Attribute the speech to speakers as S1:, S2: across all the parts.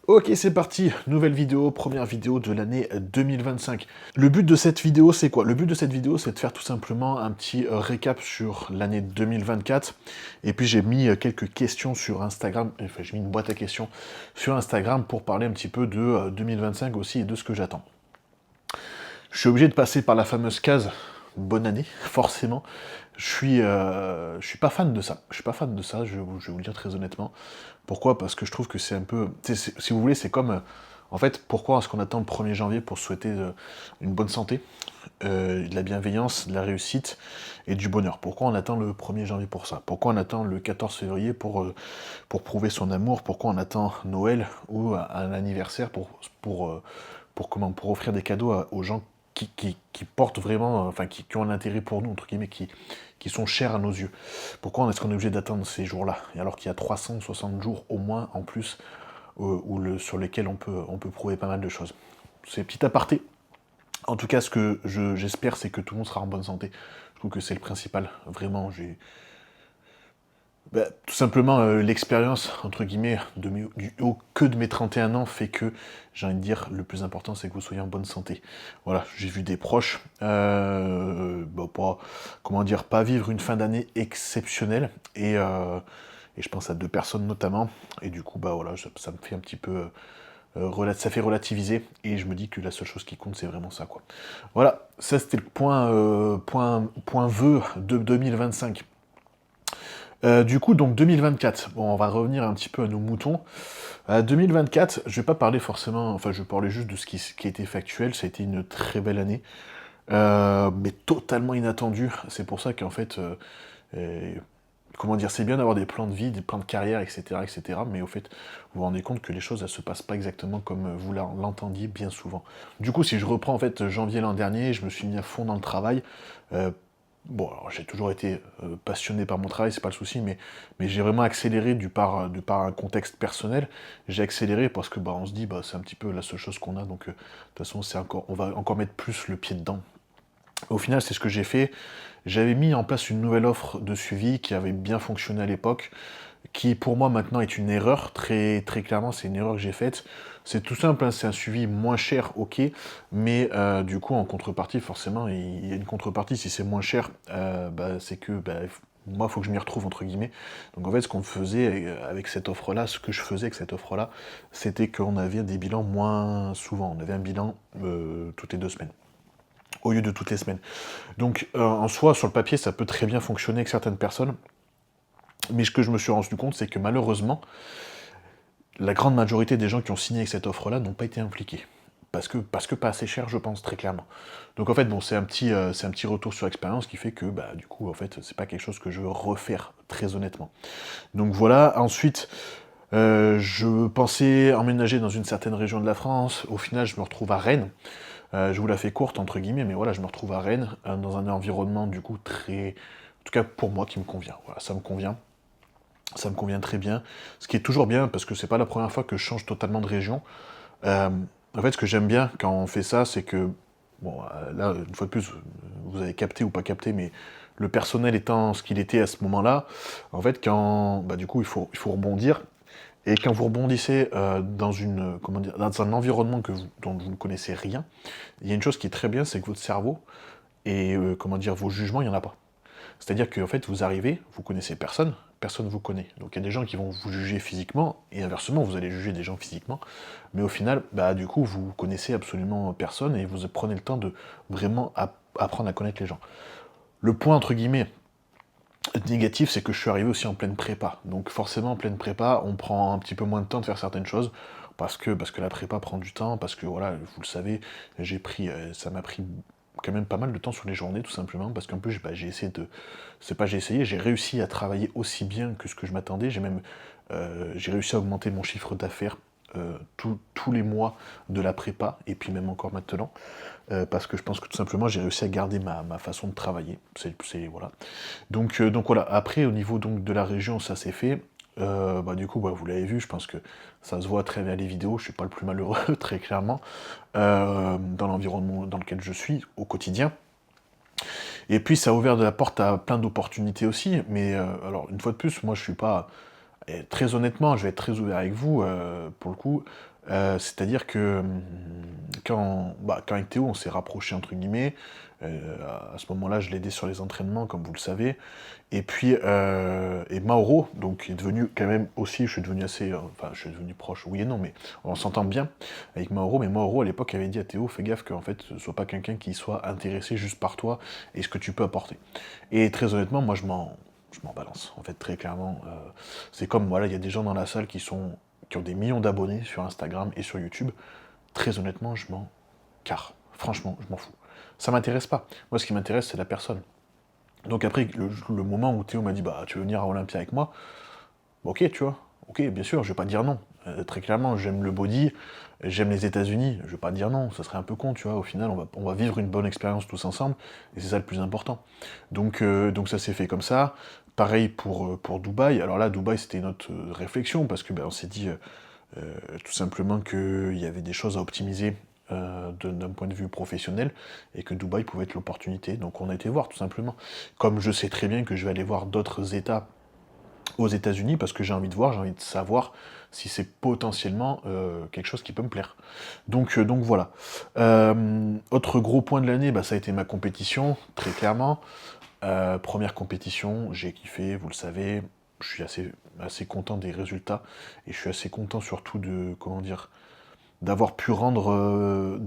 S1: Ok, c'est parti, nouvelle vidéo, première vidéo de l'année 2025. Le but de cette vidéo, c'est quoi? Le but de cette vidéo, c'est de faire tout simplement un petit récap sur l'année 2024. Et puis j'ai mis quelques questions sur Instagram, enfin j'ai mis une boîte à questions sur Instagram pour parler un petit peu de 2025 aussi et de ce que j'attends. Je suis obligé de passer par la fameuse case bonne année, forcément. Je suis pas fan de ça. Je suis pas fan de ça, je vais vous le dire très honnêtement. Pourquoi? Parce que je trouve que c'est un peu... Si vous voulez, c'est comme... en fait, pourquoi est-ce qu'on attend le 1er janvier pour souhaiter une bonne santé, de la bienveillance, de la réussite et du bonheur? Pourquoi on attend le 1er janvier pour ça? Pourquoi on attend le 14 février pour prouver son amour? Pourquoi on attend Noël ou un anniversaire pour offrir des cadeaux aux gens qui portent vraiment, enfin qui ont un intérêt pour nous, entre guillemets, qui sont chers à nos yeux. Pourquoi est-ce qu'on est obligé d'attendre ces jours-là? Et alors qu'il y a 360 jours au moins en plus sur lesquels on peut prouver pas mal de choses. C'est petit aparté. En tout cas, ce que j'espère, c'est que tout le monde sera en bonne santé. Je trouve que c'est le principal. Vraiment, tout simplement, l'expérience, entre guillemets, du haut que de mes 31 ans fait que, j'ai envie de dire, le plus important, c'est que vous soyez en bonne santé. Voilà, j'ai vu des proches, comment dire, pas vivre une fin d'année exceptionnelle, et je pense à 2 personnes notamment, et du coup, bah voilà, ça me fait un petit peu, ça fait relativiser, et je me dis que la seule chose qui compte, c'est vraiment ça, quoi. Voilà, ça c'était le point vœu de 2025. Du coup, donc 2024, bon, on va revenir un petit peu à nos moutons. 2024, je vais pas parler forcément, enfin, je vais parler juste de ce qui a été factuel. Ça a été une très belle année, mais totalement inattendue. C'est pour ça qu'en fait, euh, comment dire, c'est bien d'avoir des plans de vie, des plans de carrière, etc., etc., mais au fait, vous vous rendez compte que les choses, elles se passent pas exactement comme vous l'entendiez bien souvent. Du coup, si je reprends, en fait, janvier l'an dernier, je me suis mis à fond dans le travail. euh, Bon, alors j'ai toujours été passionné par mon travail, c'est pas le souci, mais j'ai vraiment accéléré du par un contexte personnel. J'ai accéléré parce que bah, on se dit bah, c'est un petit peu la seule chose qu'on a, donc de toute façon on va encore mettre plus le pied dedans. Au final, c'est ce que j'ai fait. J'avais mis en place une nouvelle offre de suivi qui avait bien fonctionné à l'époque, qui pour moi maintenant est une erreur, très, très clairement c'est une erreur que j'ai faite. C'est tout simple, hein, c'est un suivi moins cher, ok, mais du coup en contrepartie, forcément, il y a une contrepartie, si c'est moins cher, bah, c'est que bah, moi il faut que je m'y retrouve entre guillemets. Donc en fait ce qu'on faisait avec cette offre-là, ce que je faisais avec cette offre-là, c'était qu'on avait des bilans moins souvent, on avait un bilan toutes les 2 semaines au lieu de toutes les semaines. Donc en soi, sur le papier, ça peut très bien fonctionner avec certaines personnes, mais ce que je me suis rendu compte, c'est que malheureusement, la grande majorité des gens qui ont signé avec cette offre-là n'ont pas été impliqués. Parce que pas assez cher, je pense, très clairement. Donc en fait, bon, c'est un petit retour sur expérience qui fait que, bah, du coup, en fait, c'est pas quelque chose que je veux refaire, très honnêtement. Donc voilà, ensuite, je pensais emménager dans une certaine région de la France. Au final, je me retrouve à Rennes. Je vous la fais courte, entre guillemets, mais voilà, je me retrouve à Rennes, dans un environnement, du coup, très... En tout cas, pour moi, qui me convient. Voilà, ça me convient. Ça me convient très bien. Ce qui est toujours bien, parce que c'est pas la première fois que je change totalement de région. Euh, En fait, ce que j'aime bien quand on fait ça, c'est que, bon, là, une fois de plus, vous avez capté ou pas capté, mais le personnel étant ce qu'il était à ce moment-là, en fait, bah, du coup, il faut rebondir. Et quand vous rebondissez comment dire, dans un environnement dont vous ne connaissez rien, il y a une chose qui est très bien, c'est que votre cerveau et comment dire, vos jugements, il n'y en a pas. C'est-à-dire qu'en fait, vous arrivez, vous connaissez personne, personne vous connaît. Donc il y a des gens qui vont vous juger physiquement, et inversement, vous allez juger des gens physiquement, mais au final, bah du coup, vous connaissez absolument personne, et vous prenez le temps de vraiment apprendre à connaître les gens. Le point, entre guillemets, négatif, c'est que je suis arrivé aussi en pleine prépa. Donc forcément, en pleine prépa, on prend un petit peu moins de temps de faire certaines choses, parce que la prépa prend du temps, parce que voilà, vous le savez, ça m'a pris quand même pas mal de temps sur les journées, tout simplement, parce qu'en plus, bah, j'ai essayé de... C'est pas j'ai essayé, j'ai réussi à travailler aussi bien que ce que je m'attendais, j'ai réussi à augmenter mon chiffre d'affaires tous les mois de la prépa, et puis même encore maintenant, parce que je pense que tout simplement, j'ai réussi à garder ma façon de travailler. Voilà. Donc voilà, après au niveau donc de la région, ça s'est fait. Bah, du coup, bah, vous l'avez vu, je pense que ça se voit très bien les vidéos, je suis pas le plus malheureux, très clairement, dans l'environnement dans lequel je suis au quotidien. Et puis ça a ouvert de la porte à plein d'opportunités aussi, mais alors une fois de plus, moi je suis pas Et très honnêtement, je vais être très ouvert avec vous, pour le coup. C'est-à-dire que quand avec Théo, on s'est rapproché entre guillemets. À ce moment-là, je l'ai aidé sur les entraînements, comme vous le savez. Et puis, et Mauro, donc, qui est devenu quand même aussi, je suis devenu assez, enfin, je suis devenu proche, oui et non, mais on s'entend bien avec Mauro. Mais Mauro, à l'époque, avait dit à Théo, fais gaffe qu'en fait, ce soit pas quelqu'un qui soit intéressé juste par toi et ce que tu peux apporter. Et très honnêtement, moi, je m'en balance. En fait, très clairement, c'est comme, voilà, il y a des gens dans la salle qui ont des millions d'abonnés sur Instagram et sur YouTube. Très honnêtement, je m'en carre. Franchement, je m'en fous. Ça m'intéresse pas. Moi, ce qui m'intéresse, c'est la personne. Donc après, le moment où Théo m'a dit, bah, tu veux venir à Olympia avec moi, bah, ok, tu vois, ok, bien sûr, je vais pas dire non. Très clairement, j'aime le body, j'aime les États-Unis, je vais pas dire non, ça serait un peu con, tu vois. Au final, on va vivre une bonne expérience tous ensemble, et c'est ça le plus important. Donc ça s'est fait comme ça. Pareil pour Dubaï. Alors là, Dubaï, c'était notre réflexion, parce que ben, on s'est dit tout simplement qu'il y avait des choses à optimiser d'un point de vue professionnel, et que Dubaï pouvait être l'opportunité. Donc on a été voir, tout simplement. Comme je sais très bien que je vais aller voir d'autres États aux États-Unis, parce que j'ai envie de voir, j'ai envie de savoir si c'est potentiellement quelque chose qui peut me plaire. Donc voilà. Autre gros point de l'année, bah, ça a été ma compétition, très clairement. Première compétition, j'ai kiffé, vous le savez. Je suis assez content des résultats, et je suis assez content surtout de, comment dire, d'avoir pu rendre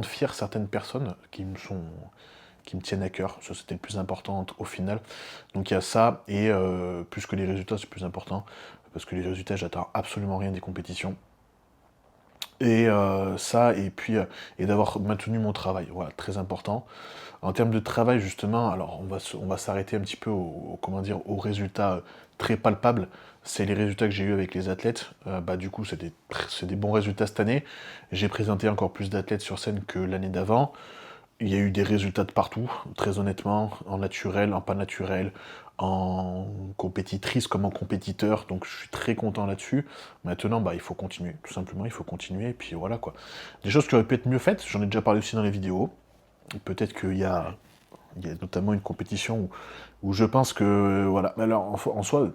S1: fier certaines personnes qui me tiennent à cœur. Ça, c'était le plus important au final. Donc il y a ça, et plus que les résultats, c'est plus important, parce que les résultats, j'attends absolument rien des compétitions. Et ça, et puis et d'avoir maintenu mon travail, voilà, très important. En termes de travail, justement, alors on va s'arrêter un petit peu comment dire, aux résultats très palpables. C'est les résultats que j'ai eu avec les athlètes. Bah, du coup, c'est des bons résultats cette année. J'ai présenté encore plus d'athlètes sur scène que l'année d'avant. Il y a eu des résultats de partout, très honnêtement, en naturel, en pas naturel, en compétitrice comme en compétiteur, donc je suis très content là-dessus. Maintenant, bah, il faut continuer, tout simplement, il faut continuer, et puis voilà quoi. Des choses qui auraient pu être mieux faites, j'en ai déjà parlé aussi dans les vidéos. Peut-être il y a notamment une compétition où je pense que, voilà, alors en soi,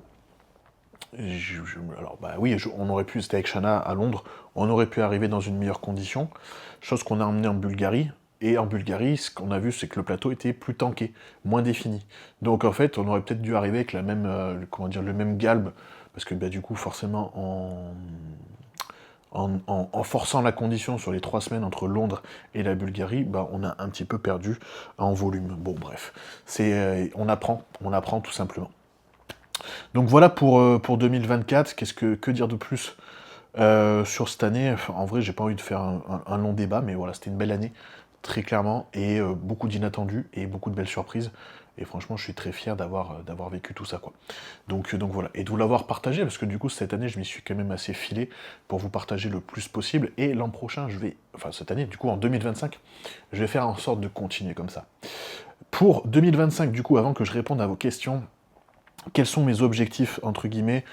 S1: alors bah oui, on aurait pu, c'était avec Shana à Londres, on aurait pu arriver dans une meilleure condition, chose qu'on a emmené en Bulgarie. Et en Bulgarie, ce qu'on a vu, c'est que le plateau était plus tanké, moins défini. Donc en fait, on aurait peut-être dû arriver avec la même, comment dire, le même galbe, parce que bah, du coup, forcément, en forçant la condition sur les 3 semaines entre Londres et la Bulgarie, bah, on a un petit peu perdu en volume. Bon, bref, on apprend tout simplement. Donc voilà pour 2024. Que dire de plus sur cette année? Enfin, en vrai, j'ai pas envie de faire un long débat, mais voilà, c'était une belle année, très clairement, et beaucoup d'inattendus et beaucoup de belles surprises. Et franchement, je suis très fier d'avoir vécu tout ça, quoi. Donc voilà, et de vous l'avoir partagé, parce que du coup, cette année, je m'y suis quand même assez filé pour vous partager le plus possible. Et l'an prochain, enfin cette année, du coup, en 2025, je vais faire en sorte de continuer comme ça. Pour 2025, du coup, avant que je réponde à vos questions, quels sont mes objectifs, entre guillemets?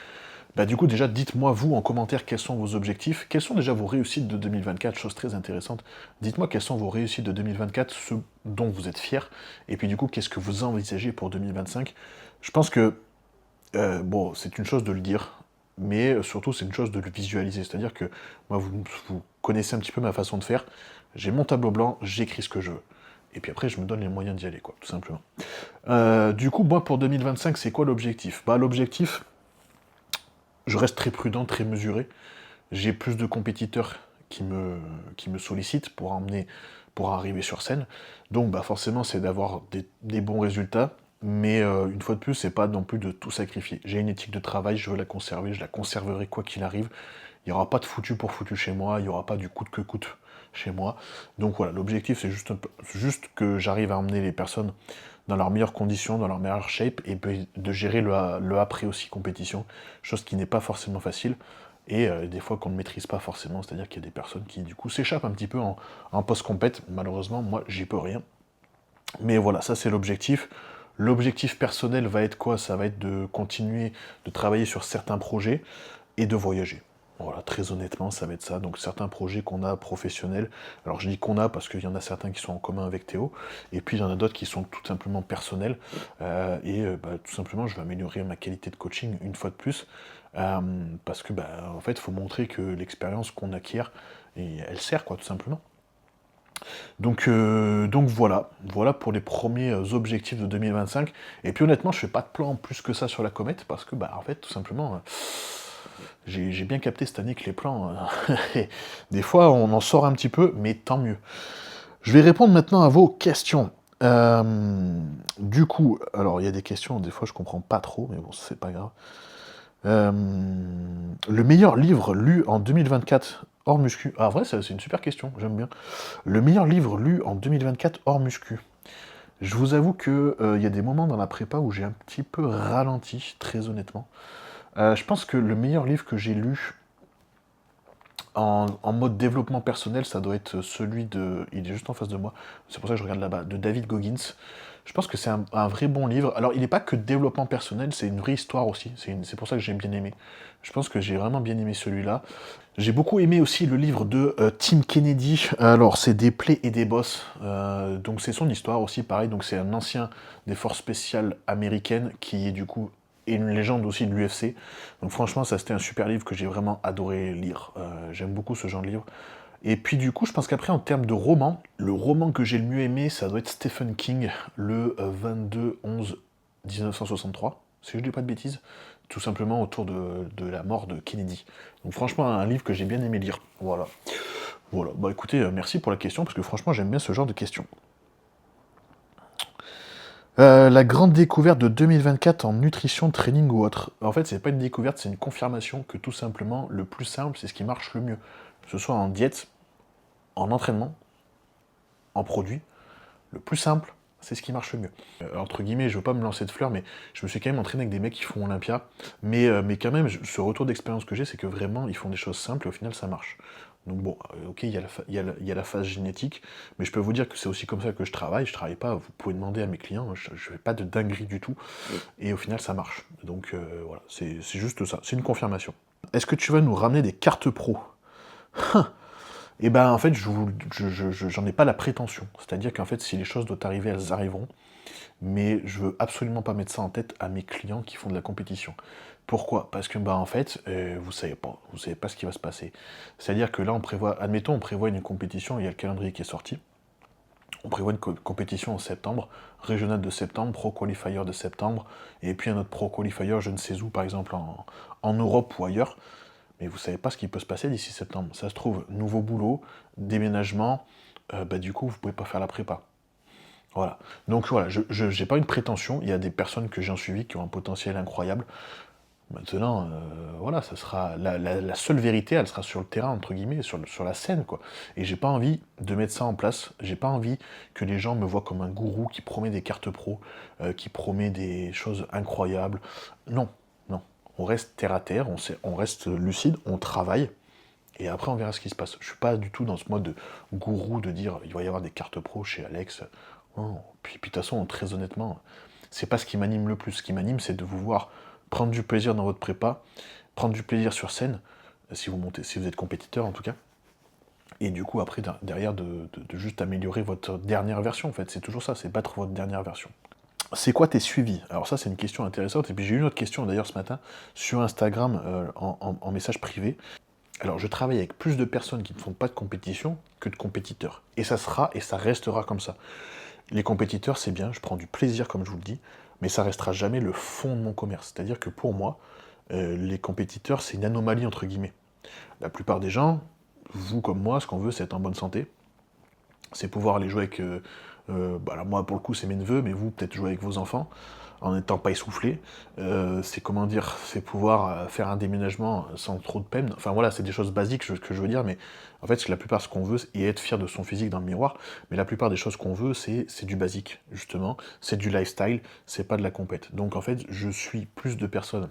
S1: Bah du coup, déjà, dites-moi, vous, en commentaire, quels sont vos objectifs, quelles sont déjà vos réussites de 2024, chose très intéressante. Dites-moi quelles sont vos réussites de 2024, ce dont vous êtes fiers, et puis du coup, qu'est-ce que vous envisagez pour 2025. Je pense que, bon, c'est une chose de le dire, mais surtout, c'est une chose de le visualiser. C'est-à-dire que, moi, vous connaissez un petit peu ma façon de faire. J'ai mon tableau blanc, j'écris ce que je veux. Et puis après, je me donne les moyens d'y aller, quoi, tout simplement. Du coup, moi, pour 2025, c'est quoi l'objectif? Bah, l'objectif, je reste très prudent, très mesuré. J'ai plus de compétiteurs qui me sollicitent pour arriver sur scène. Donc bah forcément, c'est d'avoir des bons résultats. Mais une fois de plus, c'est pas non plus de tout sacrifier. J'ai une éthique de travail, je veux la conserver, je la conserverai quoi qu'il arrive. Il n'y aura pas de foutu pour foutu chez moi, il n'y aura pas du coûte que coûte chez moi. Donc voilà, l'objectif c'est juste que j'arrive à emmener les personnes dans leurs meilleures conditions, dans leur meilleure shape, et puis de gérer le après aussi compétition, chose qui n'est pas forcément facile, et des fois qu'on ne maîtrise pas forcément, c'est-à-dire qu'il y a des personnes qui du coup s'échappent un petit peu en post-compète, malheureusement, moi j'y peux rien. Mais voilà, ça c'est l'objectif. L'objectif personnel va être quoi? Ça va être de continuer de travailler sur certains projets et de voyager. Voilà, très honnêtement, ça va être ça. Donc certains projets qu'on a professionnels, alors je dis qu'on a parce qu'il y en a certains qui sont en commun avec Théo, et puis il y en a d'autres qui sont tout simplement personnels, tout simplement je vais améliorer ma qualité de coaching une fois de plus, euh, parce que en fait il faut montrer que l'expérience qu'on acquiert, elle sert quoi, tout simplement. Donc voilà pour les premiers objectifs de 2025. Et puis honnêtement, je fais pas de plan plus que ça sur la comète, parce que en fait, tout simplement, j'ai bien capté cette année que les plans, des fois, on en sort un petit peu, mais tant mieux. Je vais répondre maintenant à vos questions. Euh, du coup, alors il y a des questions, des fois je comprends pas trop, mais bon, c'est pas grave. Euh, le meilleur livre lu en 2024 hors muscu. Ah, vrai, c'est une super question, j'aime bien. Le meilleur livre lu en 2024 hors muscu. Je vous avoue que il y a des moments dans la prépa où j'ai un petit peu ralenti, très honnêtement. Je pense que le meilleur livre que j'ai lu en mode développement personnel, ça doit être celui de... Il est juste en face de moi, c'est pour ça que je regarde là-bas, de David Goggins. Je pense que c'est un vrai bon livre. Alors, il n'est pas que développement personnel, c'est une vraie histoire aussi. C'est pour ça que j'ai bien aimé. Je pense que j'ai vraiment bien aimé celui-là. J'ai beaucoup aimé aussi le livre de Tim Kennedy. Alors, c'est Des plaies et des bosses. Donc, c'est son histoire aussi, pareil. Donc, c'est un ancien des forces spéciales américaines qui est du coup et une légende aussi de l'UFC. Donc franchement, ça c'était un super livre que j'ai vraiment adoré lire. J'aime beaucoup ce genre de livre. Et puis du coup, je pense qu'après, en termes de roman, le roman que j'ai le mieux aimé, ça doit être Stephen King, le 22-11-1963, si je ne dis pas de bêtises, tout simplement autour de la mort de Kennedy. Donc franchement, un livre que j'ai bien aimé lire. Voilà. Voilà. Bah écoutez, merci pour la question, parce que franchement, j'aime bien ce genre de questions. La grande découverte de 2024 en nutrition, training ou autre. En fait, c'est pas une découverte, c'est une confirmation que tout simplement, le plus simple, c'est ce qui marche le mieux. Que ce soit en diète, en entraînement, en produit, le plus simple, c'est ce qui marche le mieux. Entre guillemets, je veux pas me lancer de fleurs, mais je me suis quand même entraîné avec des mecs qui font Olympia. Mais quand même, ce retour d'expérience que j'ai, c'est que vraiment, ils font des choses simples et au final, ça marche. Donc bon, ok, il y a la phase génétique, mais je peux vous dire que c'est aussi comme ça que je travaille. Je travaille pas, vous pouvez demander à mes clients, je fais pas de dinguerie du tout, et au final, ça marche. Donc voilà, c'est juste ça, c'est une confirmation. Est-ce que tu vas nous ramener des cartes pro? Et ben en fait, j'en ai pas la prétention. C'est-à-dire qu'en fait, si les choses doivent arriver, elles arriveront. Mais je veux absolument pas mettre ça en tête à mes clients qui font de la compétition. Pourquoi? Parce que en fait, vous savez pas ce qui va se passer. C'est-à-dire que là, admettons, on prévoit une compétition, il y a le calendrier qui est sorti. On prévoit une compétition en septembre, régionale de septembre, pro qualifier de septembre, et puis un autre pro qualifier, je ne sais où, par exemple en Europe ou ailleurs. Mais vous savez pas ce qui peut se passer d'ici septembre. Ça se trouve, nouveau boulot, déménagement, du coup, vous pouvez pas faire la prépa. Voilà. Donc voilà, je n'ai pas une prétention. Il y a des personnes que j'ai en suivi qui ont un potentiel incroyable. Maintenant, voilà, ça sera la seule vérité, elle sera sur le terrain, entre guillemets, sur la scène, quoi. Et j'ai pas envie de mettre ça en place. J'ai pas envie que les gens me voient comme un gourou qui promet des cartes pro, qui promet des choses incroyables. Non, non. On reste terre à terre, on reste lucide, on travaille. Et après, on verra ce qui se passe. Je suis pas du tout dans ce mode de gourou de dire il va y avoir des cartes pro chez Alex. Non. Puis de toute façon, très honnêtement, c'est pas ce qui m'anime le plus. Ce qui m'anime, c'est de vous voir prendre du plaisir dans votre prépa, prendre du plaisir sur scène, si vous montez, si vous êtes compétiteur en tout cas. Et du coup, après, derrière, de juste améliorer votre dernière version, en fait. C'est toujours ça, c'est battre votre dernière version. C'est quoi tes suivis? Alors ça, c'est une question intéressante. Et puis j'ai eu une autre question d'ailleurs ce matin sur Instagram en message privé. Alors, je travaille avec plus de personnes qui ne font pas de compétition que de compétiteurs. Et ça sera et ça restera comme ça. Les compétiteurs, c'est bien, je prends du plaisir, comme je vous le dis, mais ça restera jamais le fond de mon commerce. C'est-à-dire que pour moi, les compétiteurs, c'est une anomalie, entre guillemets. La plupart des gens, vous comme moi, ce qu'on veut, c'est être en bonne santé. C'est pouvoir aller jouer avec... alors moi, pour le coup, c'est mes neveux, mais vous, peut-être jouer avec vos enfants en n'étant pas essoufflé. C'est comment dire, c'est pouvoir faire un déménagement sans trop de peine. Enfin voilà, c'est des choses basiques que je veux dire, mais en fait, la plupart ce qu'on veut, et être fier de son physique dans le miroir, mais la plupart des choses qu'on veut, c'est du basique, justement. C'est du lifestyle, c'est pas de la compète. Donc en fait, je suis plus de personnes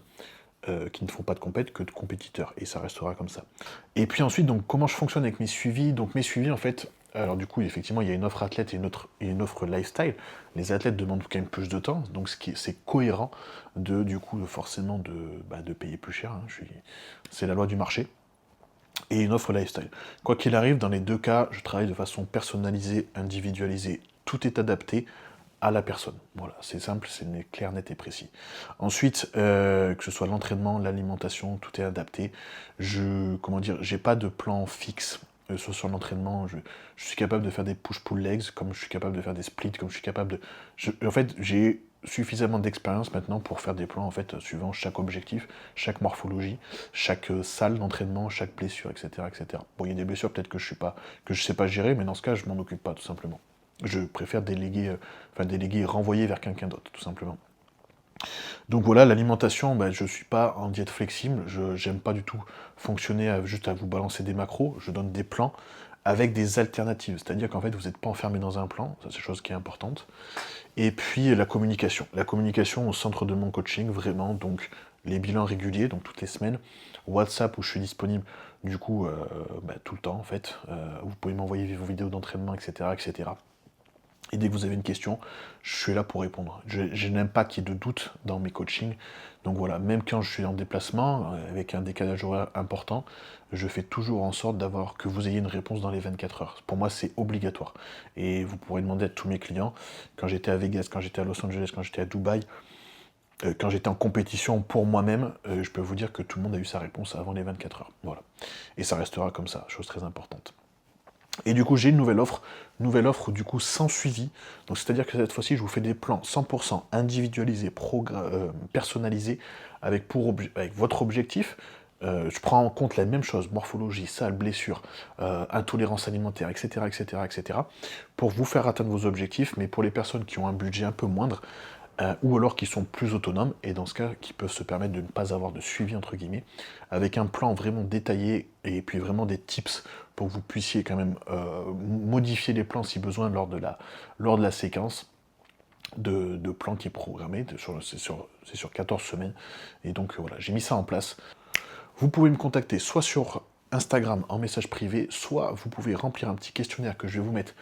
S1: qui ne font pas de compète que de compétiteurs, et ça restera comme ça. Et puis ensuite, donc comment je fonctionne avec mes suivis? Donc mes suivis, en fait, alors du coup, effectivement, il y a une offre athlète et une offre lifestyle. Les athlètes demandent quand même plus de temps, donc c'est cohérent du coup, forcément de payer plus cher. Hein. C'est la loi du marché. et une offre lifestyle. Quoi qu'il arrive, dans les deux cas, je travaille de façon personnalisée, individualisée. Tout est adapté à la personne. Voilà, c'est simple, c'est clair, net et précis. Ensuite, que ce soit l'entraînement, l'alimentation, tout est adapté. Comment dire, j'ai pas de plan fixe. Soit sur l'entraînement, je suis capable de faire des push-pull legs, comme je suis capable de faire des splits, comme je suis capable de... en fait, j'ai suffisamment d'expérience maintenant pour faire des plans en fait suivant chaque objectif, chaque morphologie, chaque salle d'entraînement, chaque blessure, etc., etc. Bon, il y a des blessures peut-être que je sais pas gérer, mais dans ce cas, je m'en occupe pas tout simplement. Je préfère déléguer, déléguer et renvoyer vers quelqu'un d'autre, tout simplement. Donc voilà, l'alimentation, je ne suis pas en diète flexible, je j'aime pas du tout fonctionner juste à vous balancer des macros, je donne des plans avec des alternatives, c'est-à-dire qu'en fait vous n'êtes pas enfermé dans un plan, ça c'est chose qui est importante. Et puis la communication au centre de mon coaching, vraiment, donc les bilans réguliers, donc toutes les semaines, WhatsApp où je suis disponible du coup tout le temps en fait, vous pouvez m'envoyer vos vidéos d'entraînement, etc., etc. Et dès que vous avez une question, je suis là pour répondre. Je n'aime pas qu'il y ait de doute dans mes coachings. Donc voilà, même quand je suis en déplacement, avec un décalage horaire important, je fais toujours en sorte d'avoir que vous ayez une réponse dans les 24 heures. Pour moi, c'est obligatoire. Et vous pourrez demander à tous mes clients, quand j'étais à Vegas, quand j'étais à Los Angeles, quand j'étais à Dubaï, quand j'étais en compétition pour moi-même, je peux vous dire que tout le monde a eu sa réponse avant les 24 heures. Voilà. Et ça restera comme ça, chose très importante. Et du coup, j'ai une nouvelle offre du coup sans suivi. Donc c'est-à-dire que cette fois-ci, je vous fais des plans 100% individualisés, personnalisés, avec votre objectif. Je prends en compte la même chose, morphologie, salle, blessure, intolérance alimentaire, etc., etc., etc., pour vous faire atteindre vos objectifs, mais pour les personnes qui ont un budget un peu moindre, ou alors qui sont plus autonomes, et dans ce cas, qui peuvent se permettre de ne pas avoir de suivi, entre guillemets, avec un plan vraiment détaillé, et puis vraiment des tips pour que vous puissiez quand même modifier les plans si besoin lors de la séquence de plan qui est programmé, c'est sur 14 semaines, et donc voilà, j'ai mis ça en place. Vous pouvez me contacter soit sur Instagram en message privé, soit vous pouvez remplir un petit questionnaire que je vais vous mettre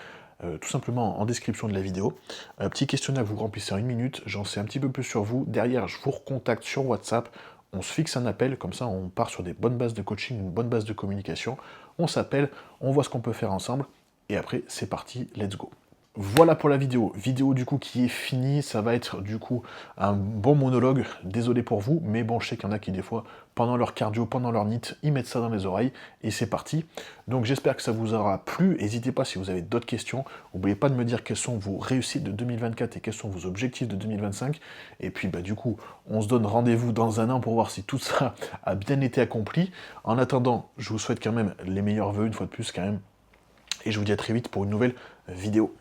S1: tout simplement en description de la vidéo. Un petit questionnaire que vous remplissez en 1 minute, j'en sais un petit peu plus sur vous. Derrière, je vous recontacte sur WhatsApp, on se fixe un appel, comme ça on part sur des bonnes bases de coaching, une bonne base de communication. On s'appelle, on voit ce qu'on peut faire ensemble, et après c'est parti, let's go. Voilà pour la vidéo du coup qui est finie, ça va être du coup un bon monologue, désolé pour vous, mais bon je sais qu'il y en a qui des fois, pendant leur cardio, pendant leur NEAT, ils mettent ça dans les oreilles, et c'est parti. Donc j'espère que ça vous aura plu, n'hésitez pas si vous avez d'autres questions, n'oubliez pas de me dire quelles sont vos réussites de 2024 et quels sont vos objectifs de 2025, et puis du coup on se donne rendez-vous dans un an pour voir si tout ça a bien été accompli. En attendant, je vous souhaite quand même les meilleurs vœux une fois de plus quand même, et je vous dis à très vite pour une nouvelle vidéo.